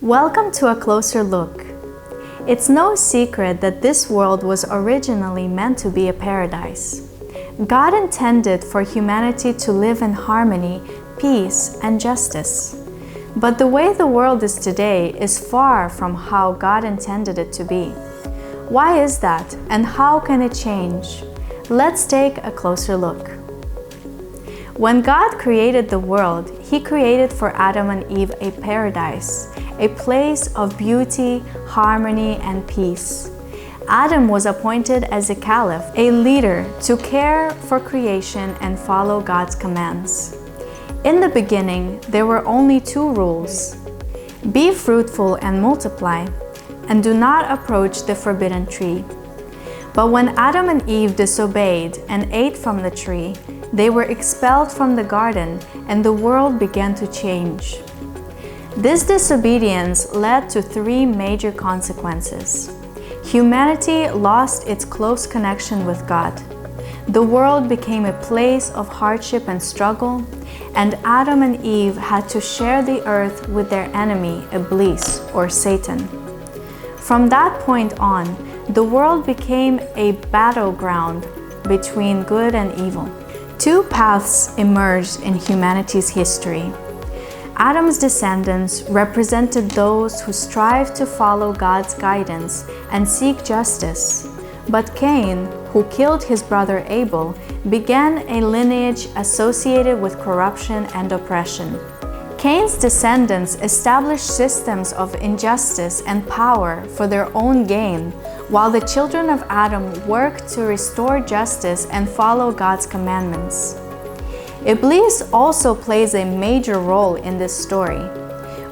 Welcome to a closer look. It's no secret that this world was originally meant to be a paradise. God intended for humanity to live in harmony, peace, and justice. But the way the world is today is far from how God intended it to be. Why is that, and how can it change? Let's take a closer look. When God created the world, He created for Adam and Eve a paradise, a place of beauty, harmony, and peace. Adam was appointed as a caliph, a leader, to care for creation and follow God's commands. In the beginning, there were only two rules: be fruitful and multiply, and do not approach the forbidden tree. But when Adam and Eve disobeyed and ate from the tree, they were expelled from the garden, and the world began to change. This disobedience led to three major consequences. Humanity lost its close connection with God. The world became a place of hardship and struggle, and Adam and Eve had to share the earth with their enemy, Iblis, or Satan. From that point on, the world became a battleground between good and evil. Two paths emerged in humanity's history. Adam's descendants represented those who strive to follow God's guidance and seek justice. But Cain, who killed his brother Abel, began a lineage associated with corruption and oppression. Cain's descendants established systems of injustice and power for their own gain, while the children of Adam worked to restore justice and follow God's commandments. Iblis also plays a major role in this story.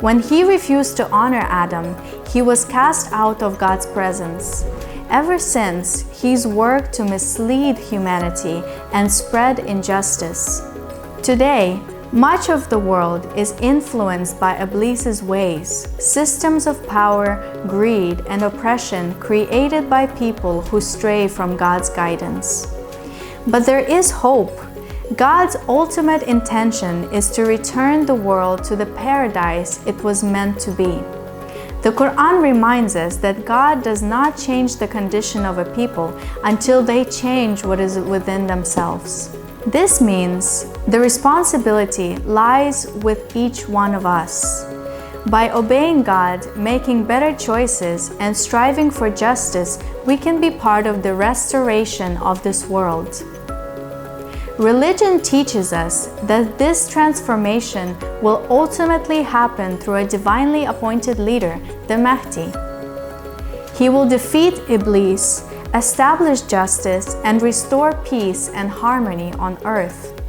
When he refused to honor Adam, he was cast out of God's presence. Ever since, he's worked to mislead humanity and spread injustice. Today, much of the world is influenced by Iblis's ways, systems of power, greed, and oppression created by people who stray from God's guidance. But there is hope. God's ultimate intention is to return the world to the paradise it was meant to be. The Quran reminds us that God does not change the condition of a people until they change what is within themselves. This means the responsibility lies with each one of us. By obeying God, making better choices, and striving for justice, we can be part of the restoration of this world. Religion teaches us that this transformation will ultimately happen through a divinely appointed leader, the Mahdi. He will defeat Iblis, establish justice, and restore peace and harmony on earth.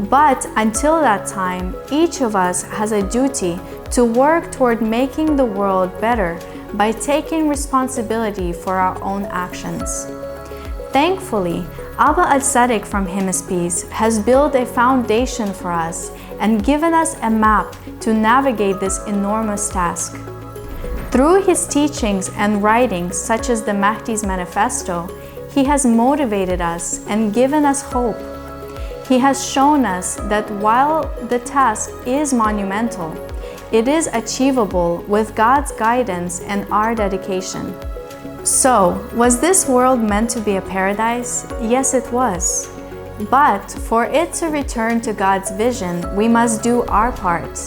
But until that time, each of us has a duty to work toward making the world better by taking responsibility for our own actions. Thankfully, Abba al-Sadiq from Him is Peace has built a foundation for us and given us a map to navigate this enormous task. Through his teachings and writings such as the Mahdi's Manifesto, he has motivated us and given us hope. He has shown us that while the task is monumental, it is achievable with God's guidance and our dedication. So, was this world meant to be a paradise? Yes, it was. But for it to return to God's vision, we must do our part.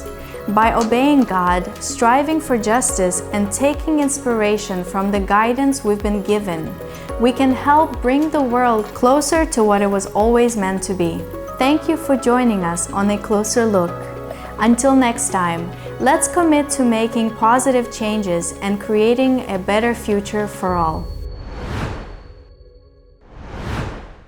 By obeying God, striving for justice, and taking inspiration from the guidance we've been given, we can help bring the world closer to what it was always meant to be. Thank you for joining us on A Closer Look. Until next time, let's commit to making positive changes and creating a better future for all.